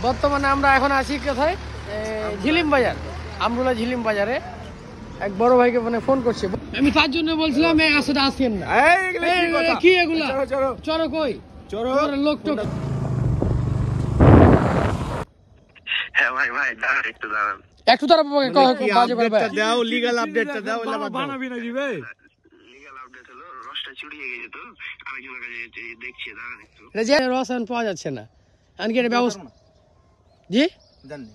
বর্তমানে আমরা এখন আছি কোথায়? ঝিলিম বাজার, আমরুলা ঝিলিম বাজারে। এক বড় ভাইকে মানে ফোন করছে, আমি তার জন্য বলছিলাম আসলে আসেন না। কি এগুলা? চলো কই লোক টোক। হ্যাঁ ভাই ভাই দাঁড়ান একটু দাঁড়ান। একটু তারা বাজে বলবে দাও, লিগ্যাল আপডেটটা দাও। বানাবি নাকি ভাই? লিগ্যাল আপডেট হলো রসটা চুরিয়ে গেছে তো আরেকজনের কাছে দেখছি, দাঁড়ান একটু। রস এখন পাওয়া যাচ্ছে না, আনকি এটা ব্যবস্থা জি জানি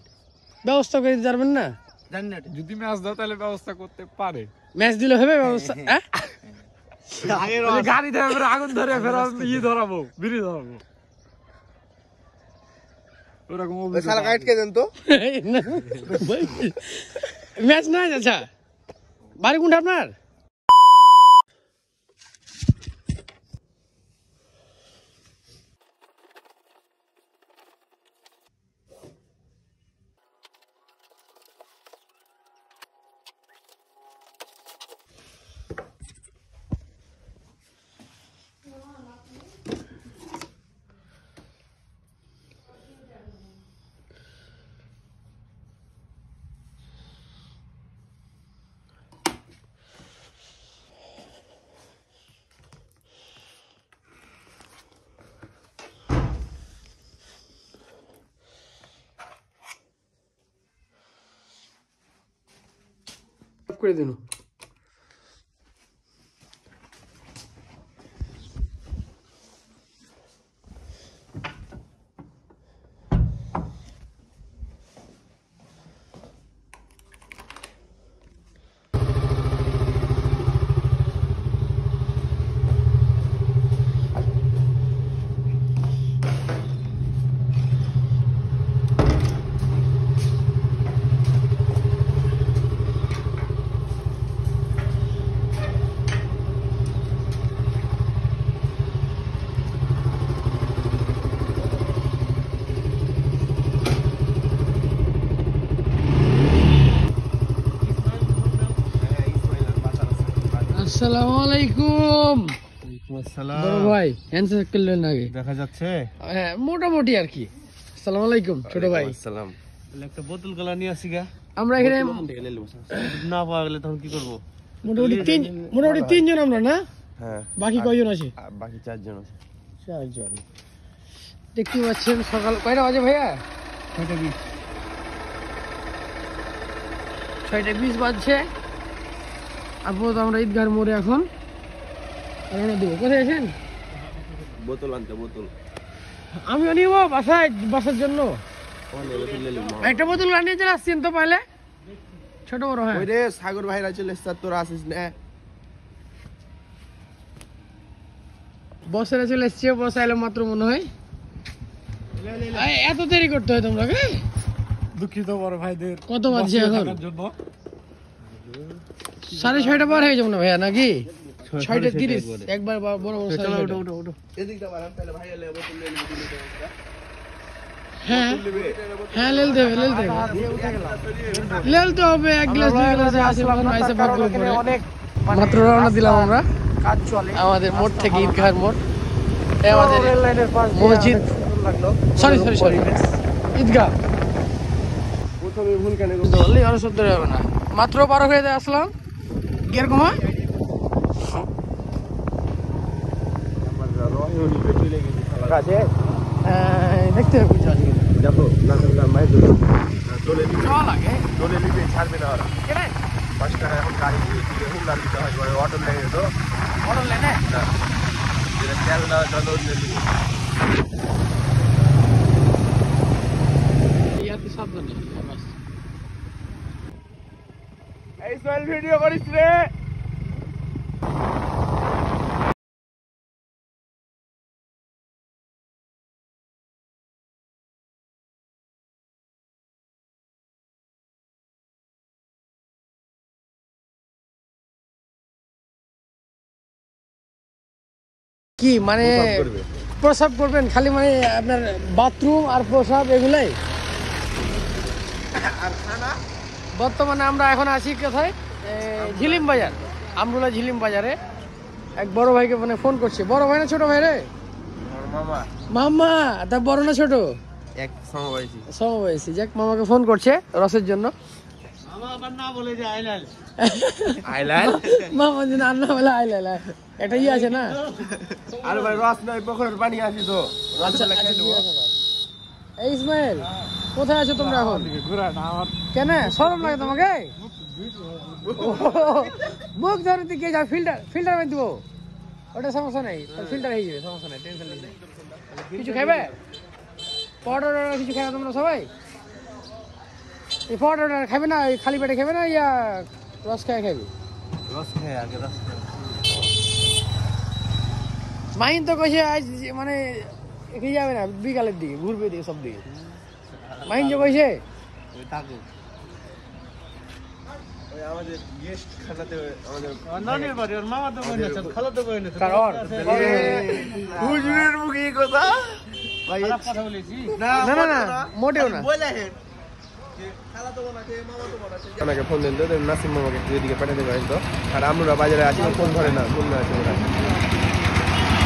ব্যবস্থা করে দিতে পারবেন না? জানি না, যদি ম্যাচ দাও তাহলে ব্যবস্থা করতে পারে। ম্যাচ দিলে হবে ব্যবস্থা? হ্যাঁ গাড়ি ধরে আগুন ধরে ফেরা ধরাবো, বিড়ি ধরাবো, ওরকম শালা কাটকে দেন তো। ম্যাচ না। আচ্ছা বাড়ি কোনটা আপনার? করে দিন। আসসালামু আলাইকুম। বড় ভাই হ্যান্ডশেক করলেন আগে, দেখা যাচ্ছে। হ্যাঁ মোটামুটি আর কি। আসসালামু আলাইকুম ছোট ভাই। আসসালাম। একটা বোতল কলা নিয়ে আসি গা। আমরা এখানে না পাওয়া গেলে তখন কি করবো? মোটামুটি তিনজন আমরা না? হ্যাঁ। বাকি কয়জন আছে? বাকি চারজন আছে। চারজন। দেখতে পাচ্ছেন সকাল কয়টা বাজে ভাইয়া? 6:20 বাজছে। আপাতত আমরা ঈদগার মোড়ে এখন রওনা দেবো। কোথায় আছেন? বোতল আনতে, বোতল আমিও নিব বাসার জন্য একটা বোতল আনিয়ে চলে আসছেন তো পাইলে ছোট বড়। হ্যাঁ ওই রে সাগর ভাইরা চলে এসছে, তোরা আসিস না? বসেরা চলে এসছে, বস আইলো মাত্র মনে হয়। এত দেরি করতে হয় তোমরা? দুঃখিত বড় ভাইদের। কত বাজছে এখন? জন্য 6:30 পার হয়ে যাবো না ভাইয়া নাকি? 6:30 একবার বড় বড়। হ্যাঁ হ্যাঁ লেলতে হবে এক গ্লাস দুই গ্লাসে আসে ভাগ করে পড়ে। মাত্র রওনা দিলাম আমরা আমাদের মোড় থেকে, ঈদগাহের মোড়। আমাদের মসজিদ, সরি ঈদগাহ। প্রথমে ভুল কেন ধরলেই আরো সত্তর হবে না, মাত্র 12 হয়ে আসলাম। কিরকম হয় দেখতে হবে যাবো না ছাড়বে না ওরা। 5 টাকা এখন গাড়ি দিতে হয়, অটো লেগে তো অটো লেনে তেল দেওয়া চলো। সাবধানে এই সোহেল ভিডিও করিস রে। কি মানে প্রসাব করবেন খালি, মানে আপনার বাথরুম আর প্রসাব এগুলাই? আর খানা বর্তমানে আমরা এখন আছি কোথায়? ঝিলিম বাজার, আমরুলা ঝিলিম বাজারে। এক বড় ভাইকে মানে ফোন করছে। বড় ভাই না ছোট ভাই রে? মামা। মামা তা বড় না ছোট? এক সমবয়সী। সমবয়সী। যাক, মামাকে ফোন করছে রসের জন্য। আইলাল মামার জন্য আর না বলে আইলাল। একটা ইয়ে আছে না? আরে ভাই রস নয়, পুকুরের পানি আছে তো। আচ্ছা, এই ইসমাইল, কোথায় আছো তোমরা এখন? কেন শরম লাগে তোমাকে? মুখ ধরে দিকে যাও, ফিল্টার মেরে দিব। ওটা সমস্যা নেই, ফিল্টার হয়ে যাবে, সমস্যা নেই, টেনশন নেই। কিছু খাবে? পাউডার কিছু খাবে তোমরা সবাই? এই পাউডার খাবে না? খালি পেটে খাবে না ইয়া রস খায় খাবে? রস খাই আগে, রস খাই। মাইন তো কইছে আজ মানে এখানে যাবে না, বিকালের দিকে ঘুরবে দিকে সব দিকে। মাইন যে কইছে ওই তাকু ওই আমাদের গেস্ট খানাতে আমাদের নানির বাড়ি ওর মামা তো বোন আছে, খালা তো বোন আছে। কার ওর? হুজুরের মুখে এই কথা ভাই। খারাপ কথা বলেছি? না না না না, মোটেও না। বলে হেন খালা তো বোন আছে, মামা তো বোন আছে। আমাকে ফোন দেন তো, নাসিম মামাকে একটু এদিকে পাঠিয়ে দেবেন তো। আর আমরা বাজারে আছি, ফোন ধরে না, ফোন না আছে ওরা।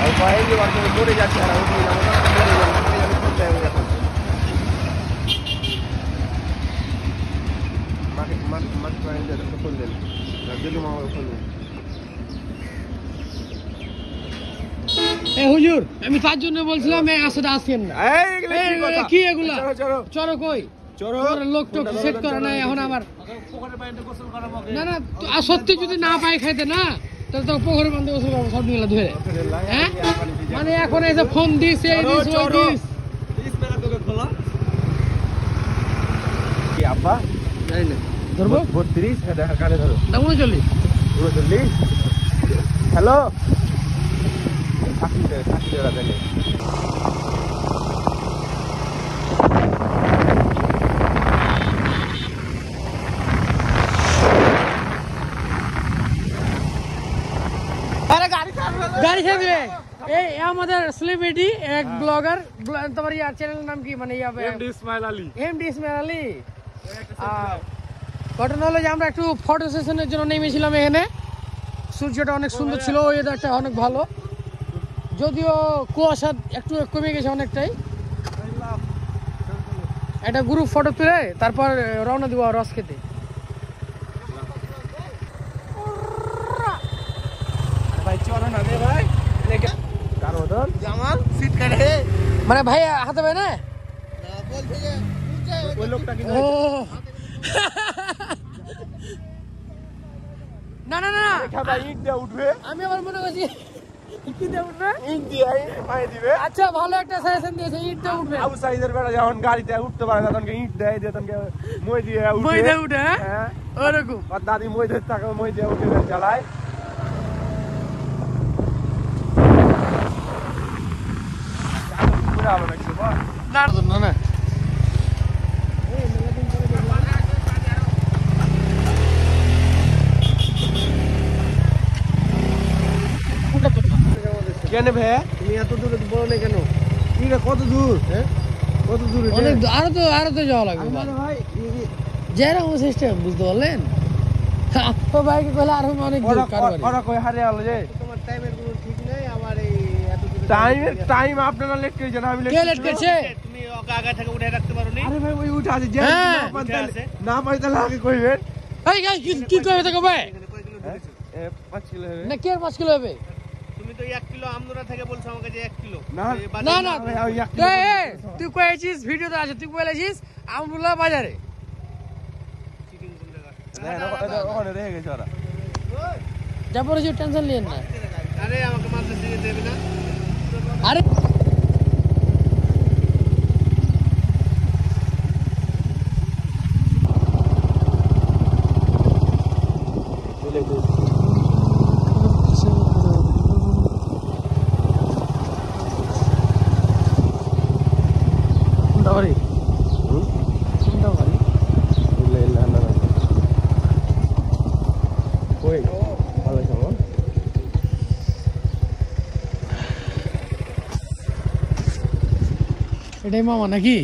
আর কয়েক বার করে পড়ে যাচ্ছে, আর আমি ফোন চাই এখন। ফোন দেন, দিলু মামাকে ফোন দেন। এ হুজুর, আমি তার জন্য বলছিলাম এই আসলে আসেন না। কি এগুলা? চলো কই? লোক টোক সেট করে নাই এখন আমার। পুকুরের পানিতে গোসল করাবো। না না, আর সত্যি যদি না পাই খাইতে না, তাহলে তো পুকুরে বান্ধে গোসল করবো সব নিয়ে ধরে। হ্যাঁ, মানে এখন এসে ফোন দিস, এই দিস, ওই দিস। কি আব্বা জানি না, ধরবো 32 দেখা কানে ধরো না 39। 39। হ্যালো থাকি ওরা দেখে। গাড়ি ছাড়বে। এই আমাদের সেলিব্রিটি এক ব্লগার, তোমার ইয়ার চ্যানেলের নাম কি? মানে এমডি ইসমাইল আলী। এমডি ইসমাইল আলী। ঘটনা হলো যে আমরা একটু ফটো সেশনের জন্য নেমেছিলাম এখানে। সূর্যটা অনেক সুন্দর ছিল, ওয়েদারটা অনেক ভালো, যদিও কুয়াশা একটু কমে গেছে অনেকটাই। একটা গ্রুপ ফটো তুলে তারপর রওনা দিব রস খেতে। ভাই চলো না রে ভাই, কার মতন জামাল সিট কাটে মানে ভাই হাতে ভাই না ওই লোকটা কি? ও না না না, খাবা ইট দিয়ে উঠবে, আমি আবার মনে করছি কি দিয়ে উঠবে? ইট দিয়ে পায়ে দিবে। আচ্ছা, ভালো একটা সাজেশন দিয়েছে, ইট দিয়ে উঠবে। আবু সাইদের বেড়া যখন গাড়িতে উঠতে পারে না, তখন ইট দেয় দিয়ে তখন মই দিয়ে উঠে। মই দিয়ে উঠে? হ্যাঁ ওরকম। আর দাদি মই ধরে থাকে, মই দিয়ে উঠে চালায়। ভালো লাগছে বল না না না, কেন ভাই তুমি এত দূরে বলো না কেন? এটা কত দূর? হ্যাঁ কত দূর? অনেক আরো তো যাওয়া লাগবে ভাই যেরকম সিস্টেম, বুঝতে পারলেন? তো বাইকে গেলে আরো অনেক দূর। ওরা কই হারে আলো যে তোমার টাইমের কোনো ঠিক নেই। আমার এই এত দূর টাইম আপনারা লেট করেছেন, আমি কে লেট করছে? তুমি ওকে আগে থেকে উঠে রাখতে পারো নি? আরে ভাই ওই উঠে আছে যে হ্যাঁ, না পাই তাহলে আগে কইবেন। এই গাই কি কইবে তোকে ভাই? 5 কিলো হবে না, কে 5 কিলো হবে? তুমি তো 1 কিলো আমদুরা থেকে বলছো আমাকে যে 1 কিলো। না না না, ভাই, ওই 1 কিলো এই তুই কইছিস ভিডিওতে আছে, তুই বলেছিস আমরুল্লাহ বাজারে। ওখানে রেখে গেছে ওরা। যা পড়েছি টেনশন নিয়েন না। আরে আমাকে মাদ্রাসা দিয়ে দেবে না? আরে দাওরি দাওরি ಇಲ್ಲ ಇಲ್ಲ ওই ভালো খাবো। এটাই মামা নাকি?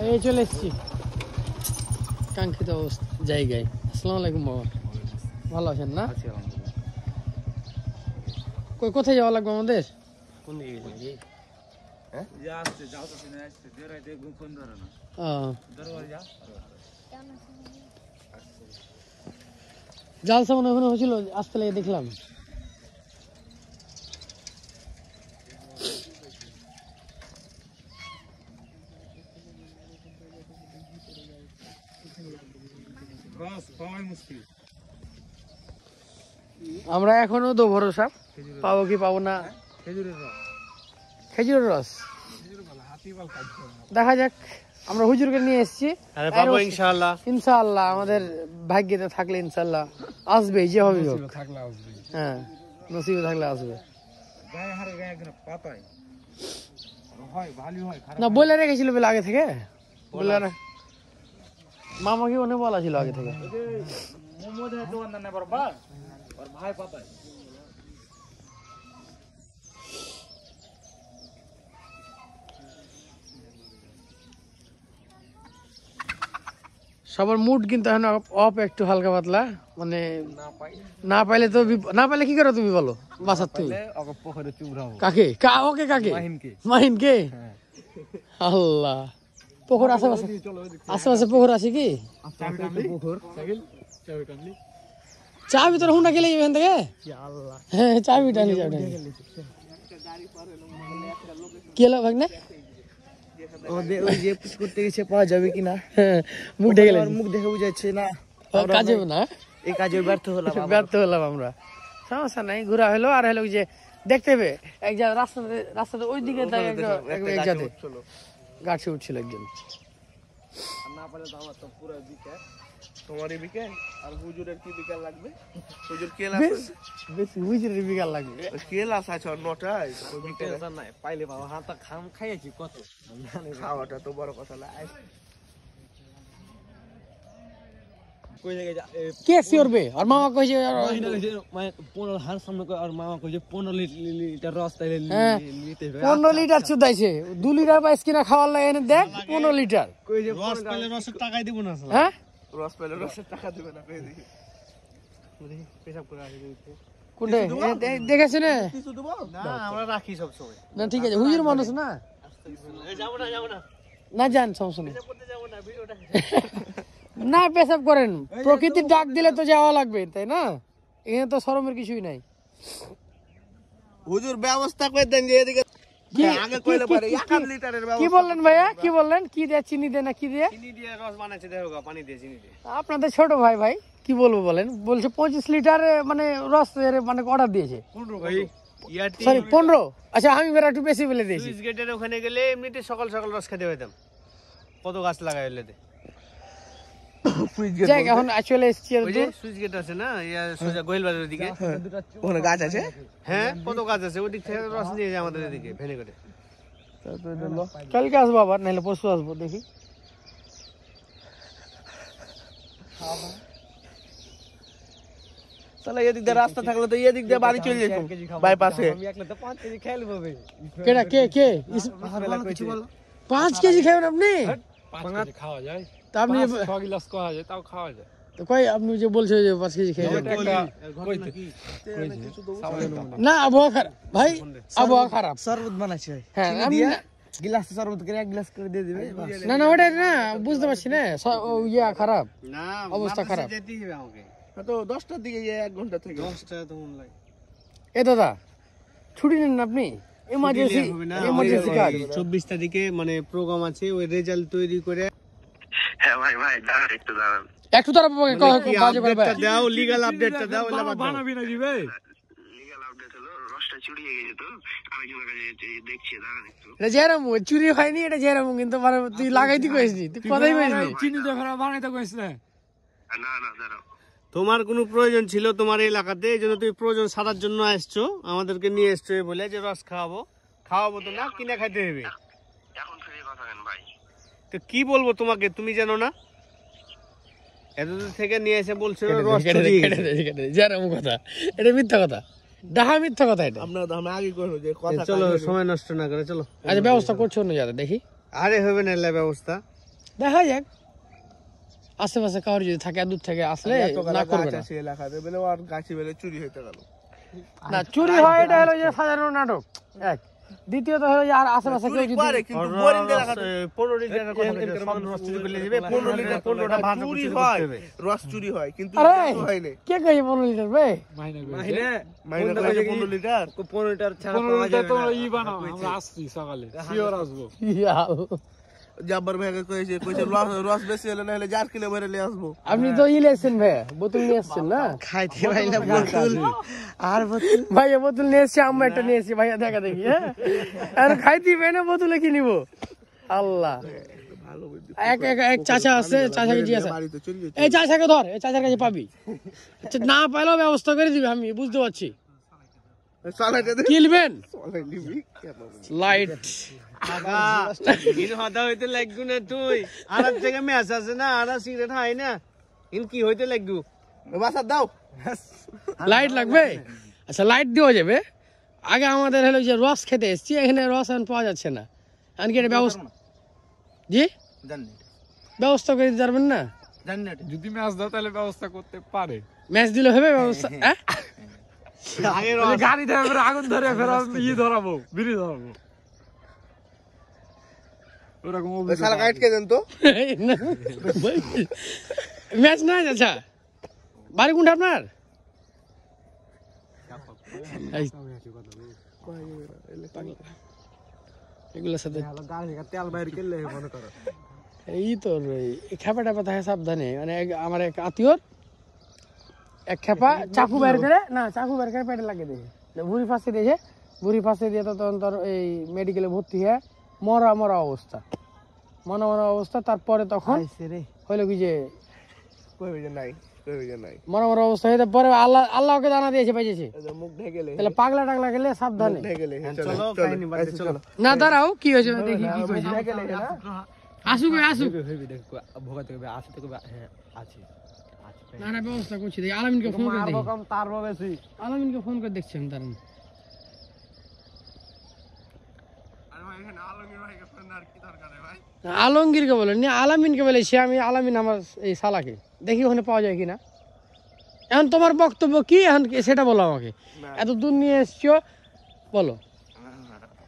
এই চলে এসছি কাঙ্ক্ষিত জায়গায়। আসসালামু আলাইকুম বাবা। ভালো আছেন না? কোথায় যাওয়া লাগবে আমাদের? কোন দিকে গেছিলেন কি? হ্যাঁ? জালসা মনে হয় হয়েছিল, আসতে লেগে দেখলাম। আমরা এখনো তো ভরসা, পাবো কি পাবো না। খেজুরের রস দেখা যাক। আমরা হুজুরকে নিয়ে এসেছি, পাবো ইনশাআল্লাহ। ইনশাআল্লাহ আমাদের ভাগ্যেতে থাকলে ইনশাআল্লাহ আসবে, যে হবে হোক। হ্যাঁ, নসিবে থাকলে আসবে। না বলে রেখেছিল বলে আগে থেকে, বলে মামা কি ওনে বলা ছিল আগে থেকে। সবার মুড কিন্তু এখন অফ, একটু হালকা পাতলা, মানে না পাইলে তো না পাইলে কি করো তুমি বলো? বাসার তুমি কাকে? ওকে কাকে? মাহিনকে? আল্লাহ, পুকুর আশেপাশে, আশেপাশে পুকুর আছে কি? চা ভিতরে হুন্ডা খেলে যাবে এখান থেকে। হ্যাঁ, চাবি টানি যাবে। কি হলো ভাগ্নে? করতে গেছে পাওয়া যাবে কিনা, মুখ ঢেকে মুখ দেখে বুঝাচ্ছে না, কাজে না, এই কাজে ব্যর্থ হলাম আমরা। সমস্যা নাই, ঘোরা হলো। আর হলো যে দেখতে হবে এক জায়গায় রাস্তাতে ওই দিকে গাছে উঠছিল একজন। তোমারই বিকেল আর হুজুরের কি বিকেল লাগবে? হুজুর কেল বেশি হুজুরের বিকাল লাগবে। কেল আসা 9টায় নাই পাইলে বাবা হাত খাম খাইয়াছি কত, খাওয়াটা তো বড় কথা না। কে সিওরবে? আর মামা কইছে 15 লিটার রস 15 লিটার চুদাইছে। 2 লিটার বাইস কিনা খাওয়ার লাগে এনে দেখ 15 লিটার। রস পেলে রসের টাকাই দিব না। হ্যাঁ, রস পেলে রসের টাকা দেবে না। পেশাব করে আসি কোনটা দেখেছ না? কিছু দেবো না, আমরা রাখি সব সময়। না ঠিক আছে, হুজুর মানুষ না, যাবো না না যান, সমস্যা নেই। করতে যাবো না, ভিডিওটা না পেশাব করেন, প্রকৃতির ডাক দিলে তো যাওয়া লাগবে, তাই না? এখানে তো শরমের কিছুই নাই। হুজুর ব্যবস্থা করে দেন যে এদিকে আগে কইলে পারে 1 লিটারের কি ব্যবস্থা। বললেন ভাইয়া? কি বললেন? কি দিয়ে? চিনি দিয়ে না কি দিয়ে? চিনি দিয়ে রস বানাচ্ছে, দেখো পানি দিয়ে চিনি দিয়ে। আপনাদের ছোট ভাই কি বলবো বলেন, বলছে 25 লিটার মানে রস মানে অর্ডার দিয়েছে। সরি 15। আচ্ছা, আমি বের একটু বেশি বলে দিয়েছি। সুইচ গেটের ওখানে গেলে এমনিতে সকাল সকাল রস খেতে হইতাম। কত গাছ লাগাই হইলে যাই এখন আসলে এসছি আর ওই যে সুইচ গেট আছে না, সোজা গোয়েল বাজারের দিকে ওখানে গাছ আছে। হ্যাঁ, কত গাছ আছে, ওই দিক থেকে রস নিয়ে যায় আমাদের এদিকে ভেনে করে। কালকে আসবো আবার, নাহলে পরশু আসবো, দেখি। তাহলে এদিক দিয়ে রাস্তা থাকলে তো এদিক দিয়ে বাড়ি চলে যেতাম বাইপাসে। আমি একলা তো 5 কেজি খেয়ে লব। কেডা কে 5 কেজি খাবেন আপনি? 5 কেজি খাওয়া যায়, তা আপনি 6 গ্লাস খাওয়া যায়, তাও খাওয়া যায়। তো কই আপনি যে বলছো যে 5 কেজি খাবেন? না, আবহাওয়া খারাপ ভাই, আবহাওয়া খারাপ। শরবত বানাচ্ছে, হ্যাঁ, আমি গ্লাসে শরবত করে 1 গ্লাস করে দিয়ে দিবে। না ওটা না, বুঝতে পারছি না, ইয়া খারাপ, না অবস্থা খারাপ। যেতেই হবে আমাকে। তো 10টার দিকে 1 ঘন্টা থেকে 10টা তো মন লাগে। এ দাদা, ছুটি নেন না আপনি? এমার্জেন্সি কাজ। 24 তারিখে মানে প্রোগ্রাম আছে, ওই রেজাল্ট তৈরি করে। হ্যাঁ ভাই দাঁড়ান একটু দাঁড়ান। একটু তারা বাজে করে ভাই। দাও, লিগ্যাল আপডেটটা দাও। বানাবি না কি ভাই? লিগ্যাল আপডেট হলো রসটা চুরিয়ে গেছে তো আরেকজনের কাছে দেখছি, দাঁড়ান একটু। এটা জেরামু চুরি হয়নি, এটা জেরামু কিন্তু তুই লাগাইতে কইছিস, তুই কথাই কইছিস। চিনি তো ফেরা বানাইতে কইছ না। না দাঁড়াও। তোমার কোনো প্রয়োজন ছিল তোমার এলাকাতে, এই জন্য তুমি প্রয়োজন সারার জন্য আসছো, আমাদেরকে নিয়ে এসছো বলে যে রস খাওয়াবো তো না, কিনে খাইতে হবে। এখন ফিরে কথা কেন ভাই? তো কি বলবো তোমাকে, তুমি জানো না? এতদূর থেকে নিয়ে এসে বলছো রস চুরি গেছে। জেরামু কথা, এটা মিথ্যা কথা, ডাহা মিথ্যা কথা এটা। আমরা আগে করবো যে কথা। চলো, সময় নষ্ট না করে চলো। আচ্ছা, ব্যবস্থা করছো অন্য যাতে দেখি। আরে হবে না ব্যবস্থা, দেখা যাক। আশেপাশে কারোর যদি থাকে দূর থেকে আসলে এত না গাছ করবে না। আছে এলাকাতে বলে আর গাছে বেলে চুরি হইতে গেল। না চুরি হয় এটা হলো যে সাধারণ নাটক এক। দ্বিতীয়ত হলো যে আর আশেপাশে কেউ যদি পারে কিন্তু বোরিং এলাকাতে 15 লিটারের কথা বলছে, সব রস চুরি করলে দিবে 15 লিটার 15টা ভাত চুরি চুরি হয়, করতে হবে। রস চুরি হয় কিন্তু আরে রস হয় না। কে কই 15 লিটার বে? মাইনে মাইনে কইছে 15 লিটার। 15 লিটার তো ই বানাও, আমরা আসছি সকালে, শিওর আসবো। ইয়াল। জাব্বার ভাইকে কইছে রস বেশি হলে না হলে 4 কিলো ভরে নিয়ে আসবো। আপনি তো ইলেকশন ভাই বোতল নিয়ে এসেছেন না? খাইতে পাইলা বোতল আর বোতল ভাইয়া বোতল নিয়ে এসছি, আমরা একটা নিয়ে এসছি, ভাইয়া দেখা দেখি। হ্যাঁ আর খাইতে পাই না বোতলে কি নিবো? আল্লাহ। এক এক এক চাচা আছে, চাচাকে জিজ্ঞাসা, বাড়িতে চুরি হইছে। এই চাচাকে ধর, এই চাচার কাছে পাবি। আচ্ছা, না পাইলেও ব্যবস্থা করে দিবি, আমি বুঝতে পারছি। সালাইটা দে। কিনবেন সালাই নিবি কেন? লাইট। কাকা ইন হদা হইতে লাগু না তুই। আর এক জায়গা ম্যাচ আছে না, আর সিগারেট হয় না, ইন কি হইতে লাগু? বাসা দাও। লাইট লাগবে? আচ্ছা লাইট দেওয়া যাবে। আগে আমাদের হলো যে রস খেতে এসছি, এখানে রস এখন পাওয়া যাচ্ছে না। এখন কি এটা ব্যবস্থা, জি জানি ব্যবস্থা করে দিতে পারবেন না? জানি না যদি ম্যাচ দাও তাহলে ব্যবস্থা করতে পারে। ম্যাচ দিলে হবে ব্যবস্থা? হ্যাঁ আগে গাড়ি ধরে আগুন ধরে ফের ই ধরাবো, বিড়ি ধরাবো, ওরকম ওই শালা গাইড কে দেন তো। ম্যাচ নাই আচ্ছা, বাড়ি কোনটা আপনার? এই, এগুলোর সাথে তেল বাইরে কেলে মনে করো। এই তো খেপা টেপা থাকে সাবধানে। মানে আমার এক আত্মীয়র এক খেপা চাকু বের করে, না চাকু বের করে পেটে লাগিয়ে দিয়েছে, ভুড়ি ফাঁসে দিয়েছে। ভুড়ি ফাঁসে দিয়ে তো তখন তোর এই মেডিকেলে ভর্তি হয়ে মরা মরা অবস্থা, মরা মরা অবস্থা। তারপরে তখন হইলো কি যে কইবে যে নাই, কইবে যে নাই। মরা মরা অবস্থা হয়ে পরে আল্লাহ আল্লাহকে জানা দিয়েছে পাইছে। মুখ ঢেকেলে তাহলে পাগলা টাগলা গেলে সাবধানে। ঢেকেলে চলো কাহিনী বাদ চলো। না দাঁড়াও, কি হয়েছে দেখি কি কইছে। ঢেকেলে না। আসুক আসুক, না না ব্যবস্থা করছি। দেখি আলামিনকে ফোন করে দেখি, তারপর বেশি আলামিনকে ফোন করে দেখছি আমি। দাঁড়ান আলমগীরকে বলেন, আলামিনকে বলেছি আমি। আলামিন আমার এই শালাকে, দেখি ওখানে পাওয়া যায় কিনা। এখন তোমার বক্তব্য কি এখন সেটা বলো আমাকে। এত দূর নিয়ে এসছো, বলো।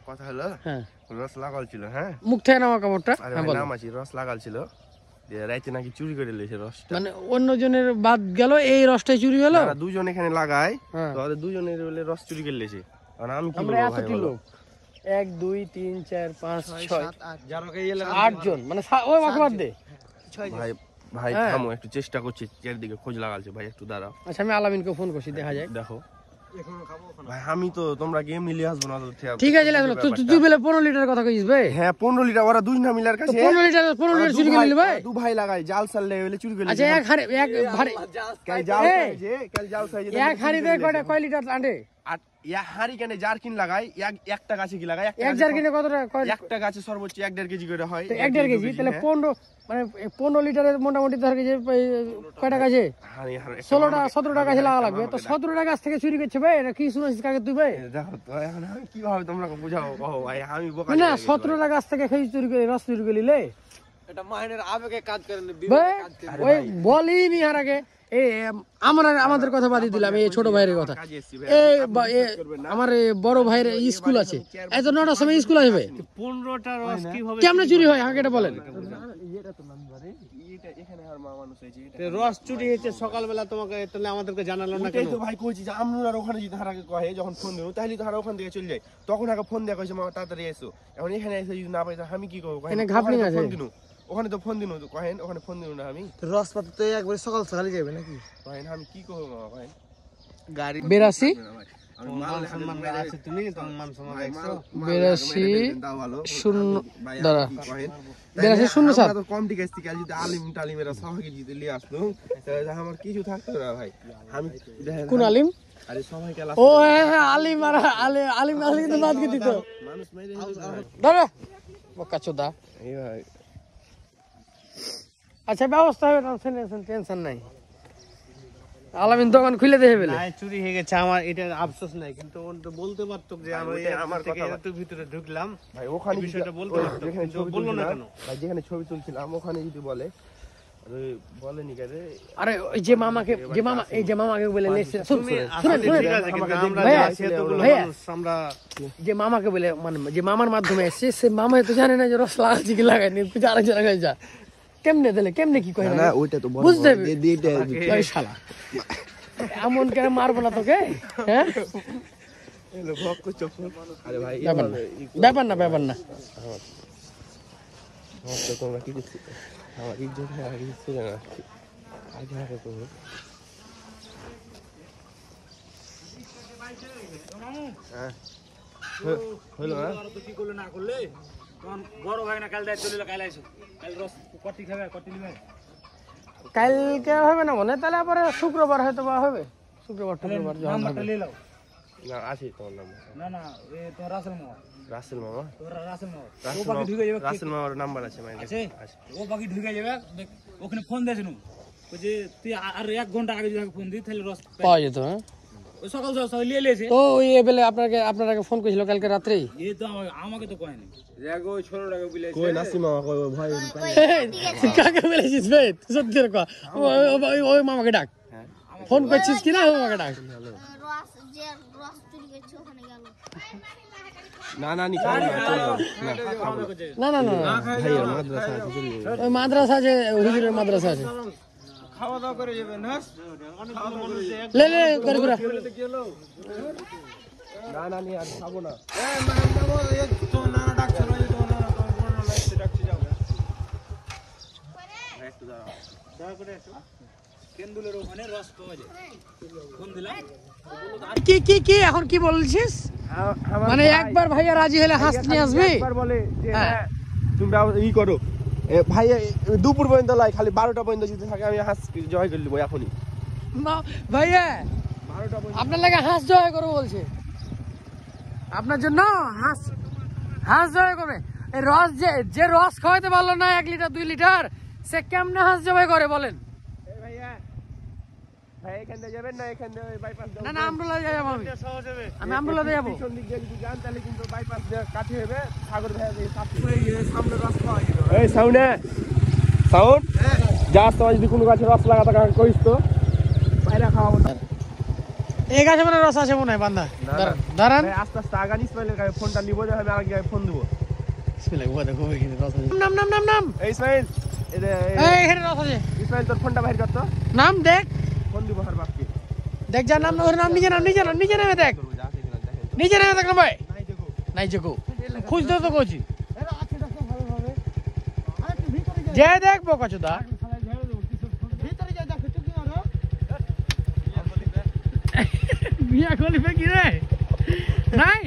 কথা হলো, হ্যাঁ রস লাগাল ছিল। হ্যাঁ মুখ থেকে নামা কাপড়টা। আরে হ্যাঁ ভাই বলো। নাম আছে, রস লাগাল ছিল, দিয়ে রাইতে নাকি চুরি করে লইছে রসটা। মানে অন্য জনের বাদ গেল, এই রসটাই চুরি হলো। তারা দুজন এখানে লাগায়, হ্যাঁ। তো ওদের দুজনের বলে রস চুরি করে লইছে। আর আমি কি আমরা বলবো ভাই এতটি বলো? লোক, 1 2 3 4 5 6 যারকে 8 জন, মানে ওই মাকে বাদ দে। ভাই ভাই হ্যাঁ। থামো, একটু চেষ্টা করছি, চারদিকে খোঁজ লাগালছে ভাই, একটু দাঁড়াও। আচ্ছা আমি আলামিনকে ফোন করছি, দেখা যায়। দেখো ভাই, আমি তো তোমরা গেম নিলে আসবো না তো। ঠিক আছে তুই বলে 15 লিটার কথা কইছিস ভাই। হ্যাঁ 15 লিটার, ওরা দুই না মিলার কাছে 15 লিটার চুরি করে নিলি ভাই। দু ভাই লাগায় জাল সাললে হইলে চুরি করে আচ্ছা এক ভারী কাল জাল এই, সাইজে, কাল জাল সাইজে এক হাড়িতে কয় লিটার আনতে? আর ইয়া হাড়ি কেন জারকিন লাগায়, একটা গাছে কি লাগায়, এক জার কিনে কত টাকা? একটা গাছে সর্বোচ্চ 1.5 কেজি করে হয়। 1.5 কেজি, তাহলে 15 মানে 15 লিটারের মোটামুটি ধর যে কয়টা গাছে? 16টা 17টা গাছে লাগা লাগবে। তো 17টা গাছ থেকে চুরি করছে ভাই, এটা কি শুনেছিস কাকে তুই ভাই? দেখো তো এখন আমি কিভাবে তোমরা বুঝাবো কও ভাই, আমি বোকা না 17টা গাছ থেকে খেয়ে চুরি করে রস চুরি করে নিলে এটা মাইনের আবেগে কাজ করে না, ভাই। ওই বলি মিহার আগে এই আমাদের কথা বাদই দিলাম, এই ছোট ভাইয়ের কথা। এই আমার বড় ভাইয়ের স্কুল আছে, এত 9টার সময় স্কুল আসবে। 15টা রস কিভাবে কেমনে চুরি হয় আমাকে এটা বলেন। রস চুরি হয়েছে সকালবেলা, তোমাকে তাহলে আমাদেরকে জানালো না ওটাই কেন? তো ভাই কইছি যে আমনুরার ওখানে যদি হারাকে কহে, যখন ফোন দিও তাহলে তো হারা ওখান থেকে চলে যায়। তখন আগে ফোন দেয়া কইছে মামা তাড়াতাড়ি এসো। এখন এখানে এসে যদি না পাই তো আমি কি করব? এখানে ঘাপলিং আছে। ওখানে তো ফোন দিনু, কহেন ওখানে ফোন দিনু না আমি। রস পাতা তো একবারে সকাল সকালে যাবে নাকি? কহেন আমি কি করব মামা, কহেন গাড়ি 82 আমি মাল সম্মান আছে, তুমি তোমার মান সম্মান রাখছো। 82 দাও ভালো 0 ভাই, দাঁড়া কহেন 82 07 আমরা তো কম ঠিক আছে, কাল যদি আলিম টালিমেরা সবাইকে যদি লিয়ে আসতো তাহলে আমার কিছু থাকতো না ভাই। আমি দেখেন কোন আলিম? আরে সবাইকে ও হ্যাঁ আলিম, আর আলিম আলিম কিন্তু বাদ দিয়ে দিত। মানুষ মেরে দাঁড়া বক্কা চোদা। এই ভাই আচ্ছা ব্যবস্থা হবে, টেনশন নাই। আলামিন দোকান খুলে দেবে বলে। নাই চুরি হয়ে গেছে, আমার এটা আফসোস নাই, কিন্তু ও তো বলতে পারতো যে আমি আমার থেকে এত ভিতরে ঢুকলাম। ভাই ওখানে বিষয়টা বলতে পারতো, যেখানে কিন্তু ছবি বললো না তুলছিলাম, কেন? ভাই যেখানে ছবি তুলছিলাম ওখানে যদি বলে বলেনি কে রে আরে ওই যে মামাকে যে মামাকে বলে লেছে শুনুন ঠিক আছে, কিন্তু আমরা ভাইয়া, যাচ্ছি এতগুলো ভাইয়া। মানুষ, আমরা যে মামাকে বলে মানে যে মামার মাধ্যমে এসছে সে মামা তো জানে না যে রস লাগাচ্ছি কি লাগাইনি তুই আরেকজন লাগাই যা কেমনে দিলে কেমনে কি কই না ওইটা তো বল বুঝতে হবে। দিতে ওই শালা এমন করে মারবো না তোকে হ্যাঁ এলো ভক্ত চোখ আরে ভাই ব্যাপার না ব্যাপার না আমার তো তোমরা কি করছো আমার ইজ্জত আর কিছু না আগে আগে তো হ্যাঁ হলো না কি করলে না করলে তখন বড় ভাই না কাল দায়িত্ব নিল কাল আইসো কাল রস কটি খাবে কটি নিবে কালকে হবে না মনে হয়, তাহলে আবার শুক্রবার হয়তো বা হবে শুক্রবার যখন হবে। নিয়ে লাও না আছে তোমার নাম না না এ তোমার রাসেল মামা রাসেল মামা তোর রাসেল মামা ও বাকি ঢুকে যাবে রাসেল মামার নাম্বার আছে মাইন্ড আছে ও বাকি ঢুকে যাবে ওখানে ফোন দিয়েছিল ওই যে তুই আর 1 ঘন্টা আগে যদি ফোন দিই তাহলে রস পাওয়া যেত হ্যাঁ ওই সকাল সকাল লিয়ে লিয়েছে তো ওই এবেলে আপনাকে ফোন করেছিল কালকে রাত্রেই এ তো আমাকে তো কয়নি কই নাসিম মামা কই ভাই কাকে বলেছিস ভাই তুই সত্যি করে কর। ওই মামাকে ডাক ফোন করছিস কিনা ওই মামাকে ডাক রস চুরি করছে ওখানে গেল না না নি খাও না চলো না খাবো না না না না। ভাই মাদ্রাসা আছে চলি ওই মাদ্রাসা আছে হুজুরের মাদ্রাসা আছে খাওয়া দাওয়া করে যাবে না লে লে করে করে না না নি আর খাবো না কেন্দুলের ওখানে রস পাওয়া যায় ফোন দিলাম কি কি কি এখন কি বলছিস মানে একবার ভাইয়া রাজি হলে হাঁস নিয়ে আসবি একবার বলে যে হ্যাঁ। হ্যাঁ তোমরা ই করো ভাই দুপুর পর্যন্ত লাই খালি 12টা পর্যন্ত যদি থাকে আমি হাঁস জয় করে নেবো এখনই ভাইয়া 12টা পর্যন্ত আপনার লাগে হাঁস জয় করবো বলছে আপনার জন্য হাঁস জয় করবে এই রস যে রস খাওয়াইতে পারলো না 1 লিটার 2 লিটার সে কেমনে হাঁস জবাই করে বলেন ভাইয়া ভাই এখান থেকে যাবেন না এখান থেকে বাইপাস না না আমরুলা যাবো আমি আমরুলাতে যাবো পিছন দিক দিয়ে যদি যান তাহলে কিন্তু বাইপাস দিয়ে কাছে হবে সাগর ভাইয়া দিয়ে সামনে রস পাওয়া যাবে এই সাউন্ড যাস তো যদি কোনো গাছে রস লাগাতে কইস তো বাইরে খাওয়াবো এই গাছে মানে রস আছে মনে হয় বান্দা দাঁড়ান আস্তে আস্তে আগান ইসমাইলের কাছে ফোনটা নিবো যে আমি আগে ফোন দেবো নাম নাম নাম নাম এই ইসমাইল এই এখানে রস আছে ইসমাইল তোর ফোনটা বাইর কর তো নাম দেখ ফোন দিব হার বাপকে দেখ যা নাম ওর নাম নিজে নামে দেখ নিজে নামে দেখ না ভাই নাই দেখো খুঁজতে তো কইছি যে দেখবো কচুদা মিয়া খলিফা কি রে নাই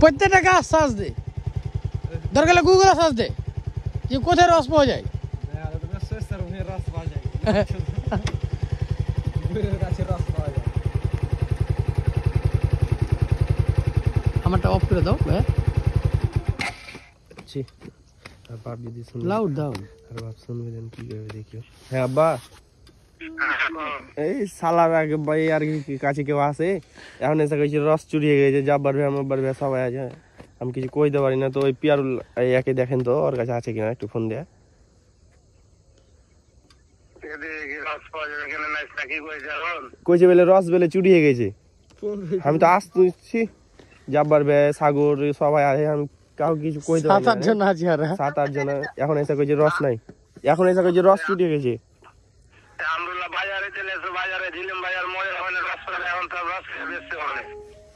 প্রত্যেকটা গাছ সাজ দে দরকার হলে গুগলে সাজ দে যে কোথায় রস পাওয়া যায় আমারটা অফ করে দাও ভাই আর বাপ যদি শুনবে লাউড দাও আর বাপ শুনবে দেন কি করবে দেখিও হ্যাঁ আব্বা এই সালার আগে ভাই আর কি কাছে কেউ আছে এখন এসে কইছে রস চুরি হয়ে গেছে যাবার ভাই আমার বাড়ি সবাই আছে আমি কিছু কইতে পারি না তো ওই পিয়ারুল একে দেখেন তো ওর কাছে আছে কিনা একটু ফোন দেয়া কইছে বলে রস বেলে চুরি হয়ে গেছে আমি তো আসছি যাবার ভাই সাগর সবাই আছে আমি কাউকে কিছু কইতে পারি 7-8 জন আছে আর 7-8 জন এখন এসে কইছে রস নাই এখন এসে কইছে রস চুরি হয়ে গেছে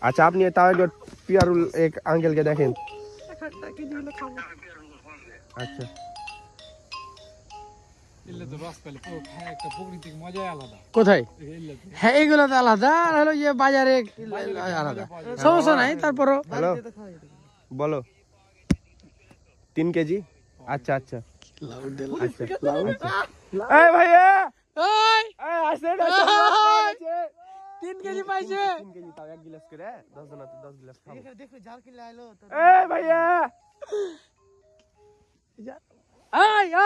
আচ্ছা আপনি তাও একবার পিয়ারুল এক আঙ্কেলকে দেখেন আচ্ছা এলে তো রস পেলে পুরো খায় একটা প্রকৃতিক মজাই আলাদা কোথায় এলে তো হ্যাঁ এইগুলো তো আলাদা আর হলো যে বাজারে আলাদা সমস্যা নাই তারপরও হ্যালো বলো 3 কেজি আচ্ছা আচ্ছা এই ভাইয়া ওই এই আসে 3 কেজি পাইছে 3 কেজি তাও 1 গ্লাস করে 10 জন আছে 10 গ্লাস খাবো দেখো জাল কিলে আইলো এই ভাইয়া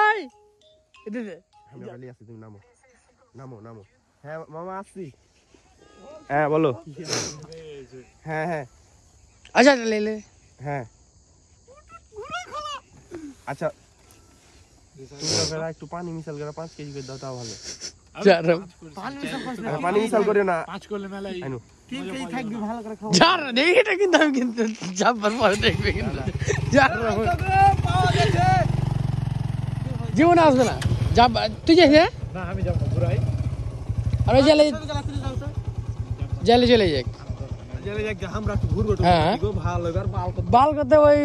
এই এদিকে আমি খালি আছি তুমি নামো নামো নামো হ্যাঁ মামা আসছি হ্যাঁ বলো হ্যাঁ হ্যাঁ আচ্ছা লে হ্যাঁ আচ্ছা তুমি ওখানে একটু পানি মিশাল করে 5 কেজি করে দাও তাও ভালো যার পানি মিশাল করে না 5 করলে মেলাই আইনো 3 কেজি থাকবে ভালো করে খাও যার দেখি এটা কিন্তু আমি কিন্তু যাবার পরে দেখবে কিন্তু যার জীবনে আসবে না যাব তুই যাস না না আমি যাব ঘুরাই আর ওই জেলে জেলে চলে যাক জেলে যাক আমরা একটু ঘুরবো হ্যাঁ ভালো এবার বাল বাল করতে ওই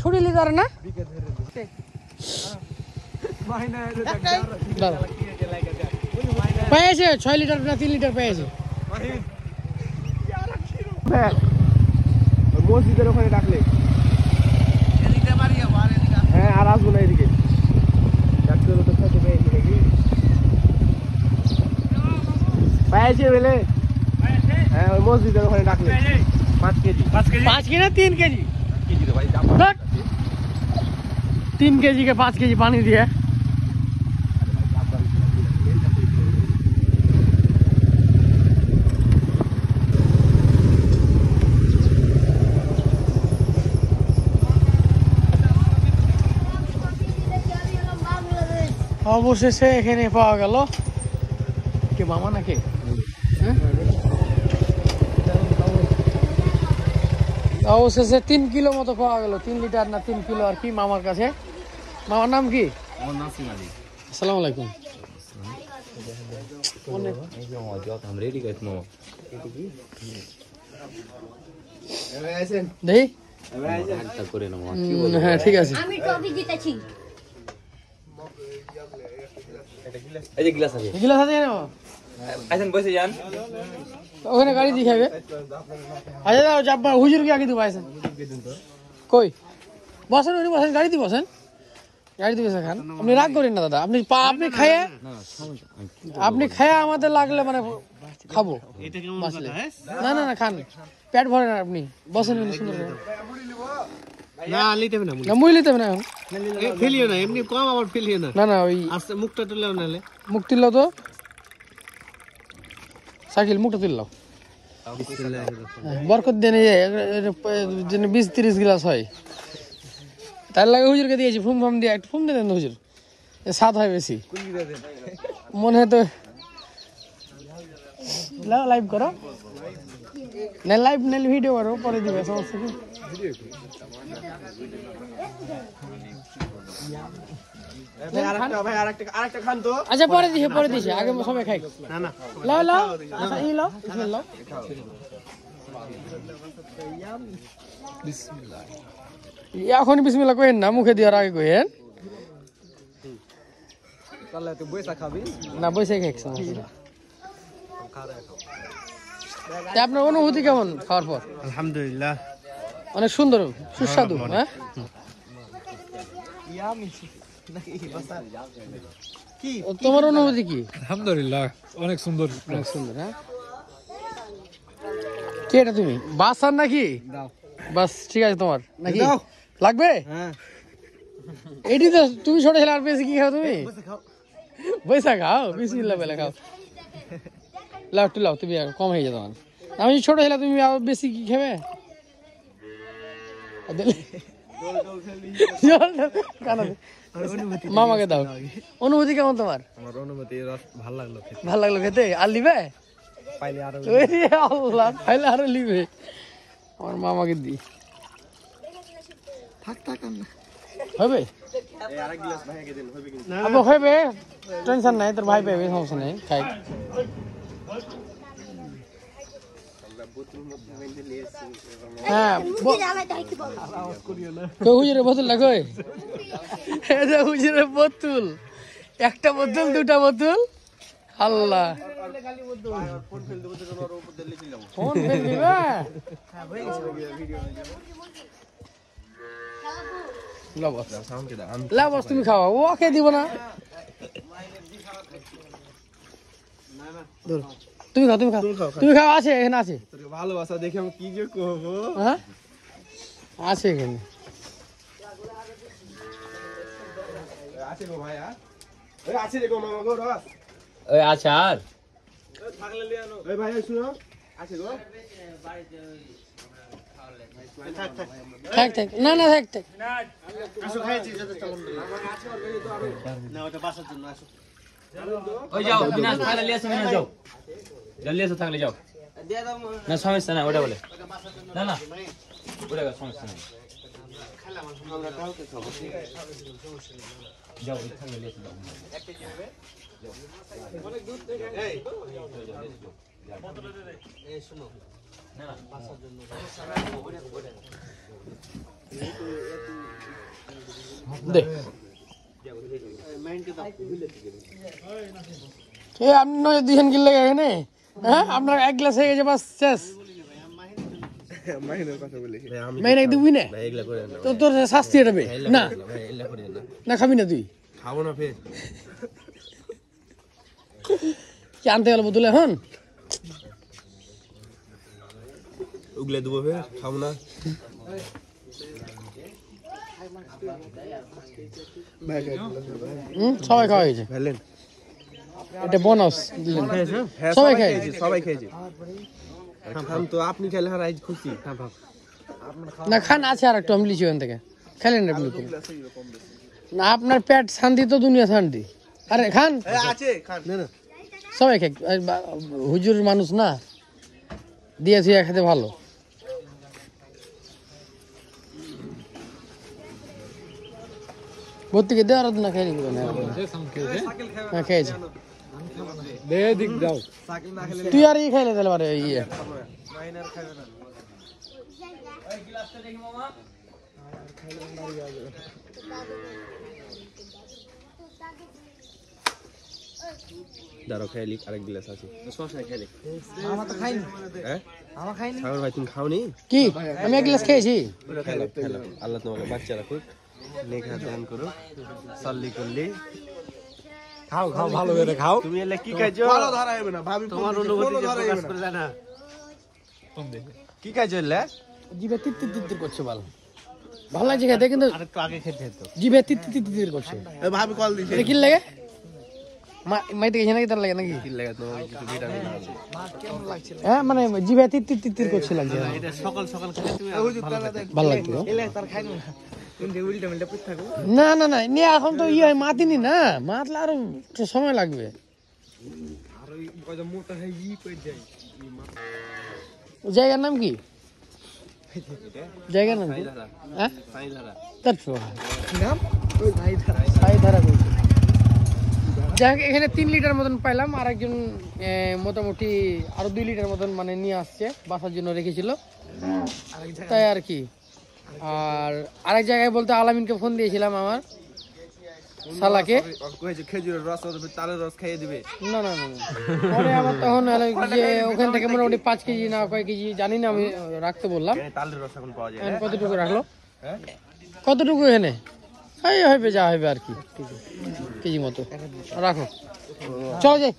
ছুটি লিদার না পেয়েছে 6 লিটার না 3 লিটার পেয়েছে মসজিদের ওখানে ডাকলে হ্যাঁ আর আসবো না এদিকে ডাক্তার তো সাথে পেয়েছি নাকি পেয়েছে বলে হ্যাঁ ওই মসজিদের ওখানে ডাকলে 5 কেজি 5 কেজি না 3 কেজি কেজি তো ভাই দাম 3 কেজি के 5 केजी पानी दिया অবশেষে এখানে পাওয়া গেল কে মামা নাকি অবশেষে 3 কিলো মতো পাওয়া গেল 3 লিটার না 3 কিলো আর কি মামার কাছে মামার নাম কি আমার নাসিম আলী আসসালামু আলাইকুম দেখি হ্যাঁ ঠিক আছে আমি ট্রফি জিতেছি এই যে গ্লাস আছে গিলাস আছে না আইছেন বসে যান ওখানে গাড়ি দেখাবে আচ্ছা দাও যাব্বা হুজুরকে আগে দিব আইছেন কই বসেন উনি বসেন গাড়ি দিয়ে বসেন গাড়ি দিয়ে বসে খান আপনি রাগ করেন না দাদা আপনি আপনি খায়া আমাদের লাগলে মানে খাবো এটা কেমন বাঁচলে। কথা হ্যাঁ না না না খান পেট ভরে না আপনি বসেন উনি সুন্দর করে। না লিতে হবে না না মুই লিতে হবে না এখন ফেলিও না এমনি কম আবার ফেলিও না না না ওই আস্তে মুখটা তুলেও নালে মুখ তুললো তো সাইকেল মুখটা তুললো বরকত দেন 20-30 গ্লাস হয় তার লাগে হুজুরকে দিয়েছি ফুম ফাম দিয়ে একটু ফুম দিয়ে দেন হুজুর স্বাদ হয় বেশি মনে হয় তো লাইভ করো না লাইভ নাইলে ভিডিও করো পরে দিবে সমস্যা কি ভাই আরেকটা খান তো আচ্ছা পরে দিছে আগে সবাই খাই না না লাও লাও আচ্ছা এই লাও বিসমিল্লাহ এখন বিসমিল্লাহ কইেন না মুখে দেওয়ার আগে কইেন তাহলে তুই বইসা খাবি না বসে খাইছ আপনার অনুভূতি কেমন খাওয়ার পর আলহামদুলিল্লাহ অনেক সুন্দর সুস্বাদু হ্যাঁ তোমার অনুভূতি কি আলহামদুলিল্লাহ অনেক সুন্দর অনেক সুন্দর হ্যাঁ কে এটা তুমি বাস আর নাকি বাস ঠিক আছে তোমার নাকি লাগবে এটি তো তুমি ছোট ছেলে আর বেশি কি খাও তুমি বৈশা খাও বিসমিল্লাহ বলে খাও লাও একটু লাও তুমি কম হয়ে যাবে তোমার আমি ছোট ছেলে তুমি আর বেশি কি খাবে মামাকে দাও অনুভূতি কেমন তোমার আমার অনুমতি ভালো লাগলো ভাল লাগলো খেতে আর লিবে পাইলে আরো আল্লাহ পাইলে আরো লিবে আমার মামাকে দি হবে আরেক গ্লাস ভাইকে দেন হবে কিন্তু আবো হবে টেনশন নাই তোর ভাই পাবে সমস্যা নাই খাই হ্যাঁ হুজুরের বোতল না কই এটা হুজুরের বোতল একটা বোতল দুটা বোতল আল্লাহ ফোন ফেল দিবা লাবস তুমি খাওয়া ওকে দিব না তুমি খাও তুমি খাও আছে এখানে আছে ভালোবাসা দেখে আমি কি যে করবো হ্যাঁ আছে এখানে আছে গো ভাইয়া ওই আছে রে গো মামা গো রস ওই আচার ওই ভাই শুনো আছে গো থাক থাক না না থাক থাক আসো খাইছি যথেষ্ট না ওটা বাসার জন্য আসো ওই যাও বিনাশ থাকলে লিয়ে আসো না যাও জলদি এসো থাকলে যাও না সমস্যা না ওটা বলে না না ওটা সমস্যা না যাও থাকলে লিয়ে আসো অনেক দূর থেকে এই এই শুনো না বাসার জন্য দে আপনি নয় দিয়েছেন কি লেগে এখানে হ্যাঁ আপনার এক গ্লাস হয়ে গেছে বাস শেষ মাহিনের কথা বলেছি মেয়ে দিবি না ভাই এগুলা করে না তো তোর শাস্তি এটা না ভাই এগুলা করে না না খাবি না তুই খাবো না ফের কি আনতে গেল বোতলে এখন উগলে দেবো ফের খাবো না সবাই খাওয়া হয়েছে ফেলেন এটা বোনাস দিলেন হ্যাঁ সবাই সবাই খায় খেয়েছি সবাই খেয়েছি খান তো আপনি খেলে হার আজ খুশি না খান আছে আর একটু আমি লিচি ওখান থেকে খেলেন না বিলকুল না আপনার পেট শান্তি তো দুনিয়া শান্তি আরে খান আছে খান না সবাই খাক হুজুর মানুষ না দিয়েছি খেতে ভালো ভর্তিকে দেওয়ার না খেয়ে নিবি হ্যাঁ খেয়েছে তুই আর ই খাইলে তাহলে পারে ইয়ে দাঁড়াও খেয়ালি আরেক গ্লাস আছে সমস্যা খেলে হ্যাঁ সাগর ভাই তুমি খাওনি কি আমি এক গ্লাস খেয়েছি খেলো খেলো আল্লাহ তোমাকে বাচ্চা রাখুক নেখা দান করো সাল্লি করলি খাও খাও ভালো করে খাও তুমি এলে কি খাইছো ভালো ধরা হবে না ভাবি তোমার অনুভূতি যে প্রকাশ করলে না কি খাইছো এলে জিভে তিত্তির তিত্তির করছে ভালো ভালো লাগছে খেতে কিন্তু আরেকটু আগে খেতে হতো জিভে তিত্তির তিত্তির করছে ভাবি কল দিছে এটা কি লাগে মাইতে গেছে নাকি তার লাগে নাকি কি লাগে তোমার কিছু ভিটামিন আছে হ্যাঁ মানে জিভে তিত্তির তিত্তির করছে লাগছে এটা সকাল সকাল খেলে তুমি ভালো লাগছে এলে তার খাই না তুমি উল্টা মিল্টা পুত থাকো না না না নিয়ে এখন তো ইয়ে মাতিনি না মাতলে আরো একটু সময় লাগবে আর ওই কত মোটা হয়ে পড়ে যায় জায়গার নাম কি জায়গার নাম কি হ্যাঁ তার নাম ওই ভাই সাইধারা বলছে যাক এখানে 3 লিটার মতন পাইলাম আর একজন মোটামুটি আরো 2 লিটার মতন মানে নিয়ে আসছে বাসার জন্য রেখেছিল তাই আর কি আর আরেক জায়গায় বলতে আলামিনকে ফোন দিয়েছিলাম আমার শালাকে কইছে খেজুরের রস অথবা তালের রস খাইয়ে দিবে না না না পরে আবার তখন যে ওখান থেকে মোটামুটি 5 কেজি না কয় কেজি জানি না আমি রাখতে বললাম তালের রস এখন পাওয়া যায় এখন কতটুকু রাখলো কতটুকু এখানে এই হবে যা হবে আর কি কেজি মতো রাখো চলো যাই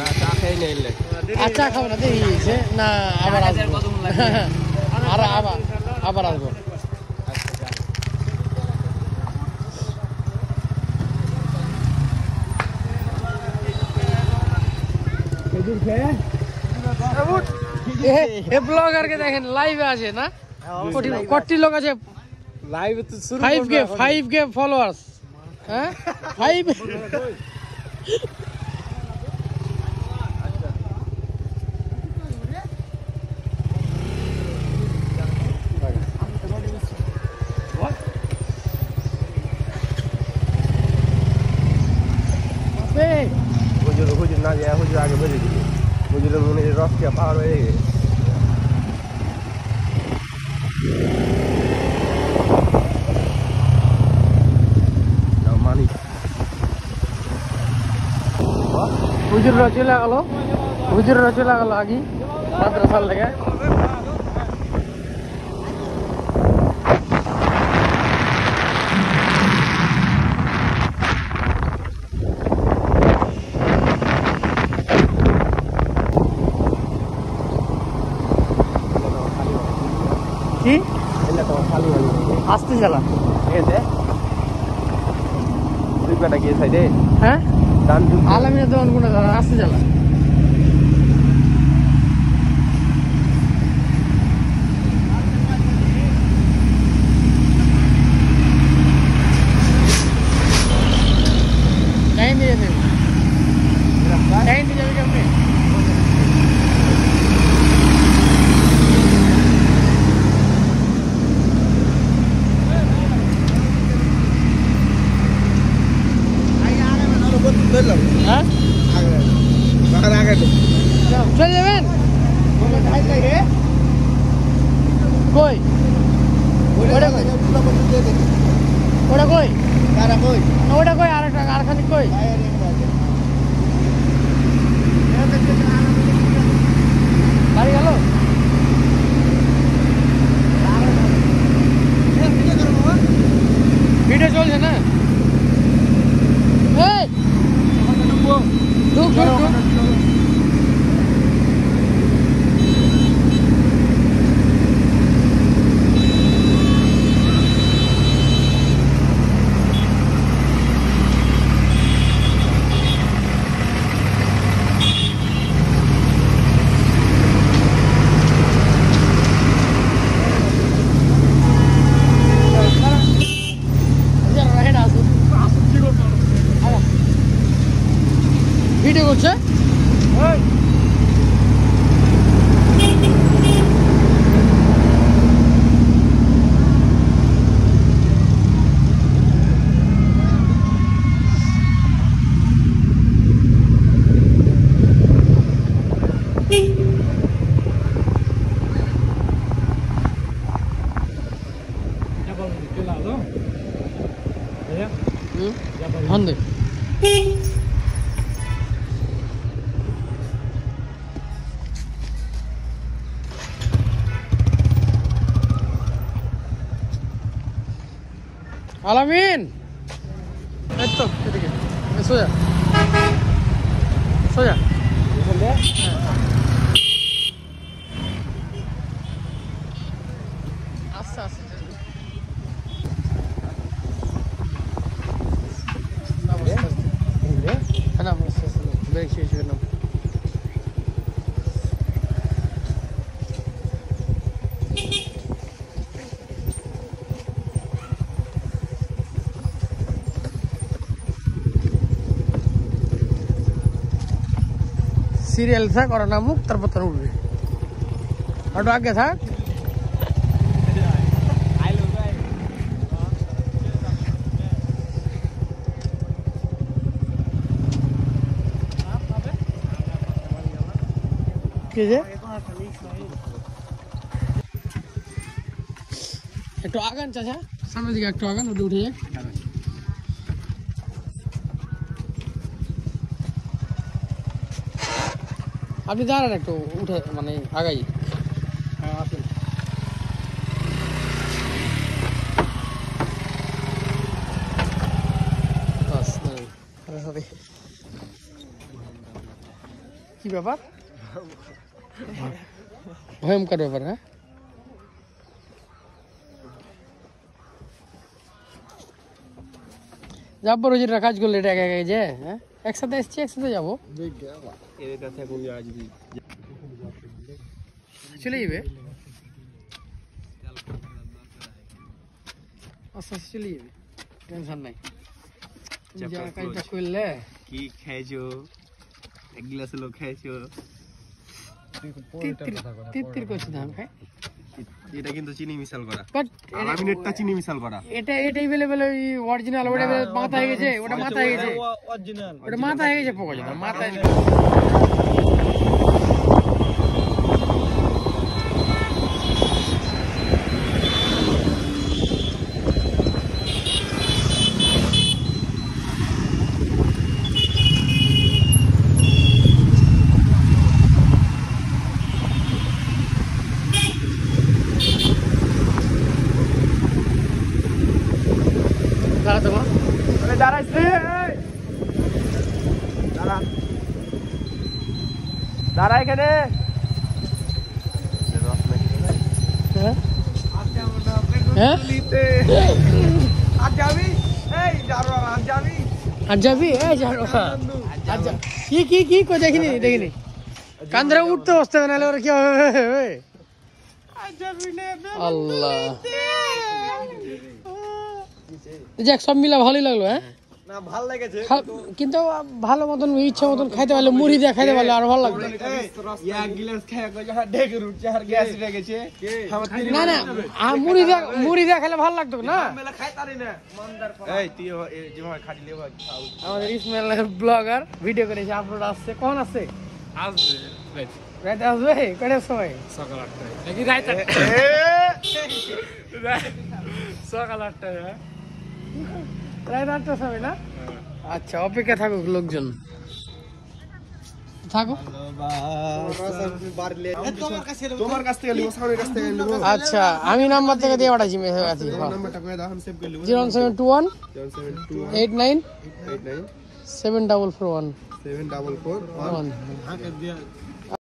না চা খাই না এলে আচ্ছা খাবো না দেখি না আবার আসবো আর আবার আসবো ব্লগার কে দেখেন লাইভে আছে না কটি লোক আছে লাইভ তো শুরু 5K ফলোয়ার্স হ্যাঁ 5 হুজুর না যায় হুজুর আগে বেরিয়ে দিবে হুজুরের মনে রস খেয়ে পাহাড় হয়ে গেছে মানি হুজুররা চলে গেল আগে মাদ্রাসার লেগে কি খালি হয়ে যাবে। আস্তে চালা। ঠিক আছে দুই কাটা গিয়ে সাইডে হ্যাঁ ডান আলামিনের দোকান কোনটা দাদা? আস্তে চালা। টাইম দিয়ে দেবে, টাইম দিয়ে যাবে কেমনি? হ্যাঁ চলে যাবেন কই? ওটা কই? ওটা কই? ওটা কই? আর একটা আর খালি কই? বাড়ি গেল? ভিডিও চলছে না? এই ঢুক ঢুক ঢুক। ভিডিও করছে হন্দে আলামিন এই তো এদিকে সোজা সোজা আস্তে আস্তে না ব্রেক শেষ হয়ে না সিরিয়াল থাক ওরা নামুক তারপর তারা উঠবে একটু আগে থাক একটু আগান চাচা সামনের দিকে একটু আগান ওটা উঠে যায় আপনি দাঁড়ান একটু উঠে মানে আগাই কি ব্যাপার ভয়ঙ্কর ব্যাপার হ্যাঁ যাবো রোজিরা কাজ করলে এটা একা একা যে হ্যাঁ একসাথে এসছি একসাথে যাবো চলে যাবে আস্তে আস্তে চলে যাবে টেনশন নাই যা কাজটা করলে কি খাইছো এক গ্লাস লোক খাইছো তিত্তির করছি ধান খাই এটা কিন্তু চিনি মিশাল করা বাট আলামিনেরটা চিনি মিশাল করা এটাই বেলে ওই অরিজিনাল ওটা মাথা হয়ে গেছে ওটা মাথা হয়ে গেছে ওটা মাথা হয়ে গেছে পোকা যেটা মাথা দাঁড়া এখানে হ্যাঁ হ্যাঁ আর যাবি এই যারো আর যাবি আর যাবি এই যারো আচ্ছা কি কই দেখিনি কান্দরে উঠতে বসতে হবে নাহলে ওরা কি হবে আল্লাহ যাক সব মিলা ভালোই লাগলো হ্যাঁ না ভাল লেগেছে কিন্তু ভালো মতন ইচ্ছা মতন খাইতে পারলে মুড়ি দিয়ে খাইতে পারলে আর ভালো লাগবে এক গ্লাস খেয়ে কই যা ঢেকে উঠছে আর গ্যাস রেগেছে না মুড়ি দিয়ে খেলে ভালো লাগতো না মেলা খাইতারি না মন্দার এই তুই যেভাবে খাটিলে ভাই খাও আমাদের ইসমাইল ব্লগার ভিডিও করেছে আপলোড আসছে কখন আসছে রাতে আসবে কটার সময় সকাল 8টায় নাকি রাত 8টায় সকাল 8টায় রাত 8টার সময় না আচ্ছা অপেক্ষা থাকুক লোকজন থাকো তোমার কাছ থেকে লিবো সামনের কাছ থেকে লিবো আচ্ছা আমি নাম্বার থেকে দিয়ে পাঠাচ্ছি মেসেজ আছে নাম্বারটা কই দাও আমি সেভ করে লিবো 0721 742 89 89 7441 744 1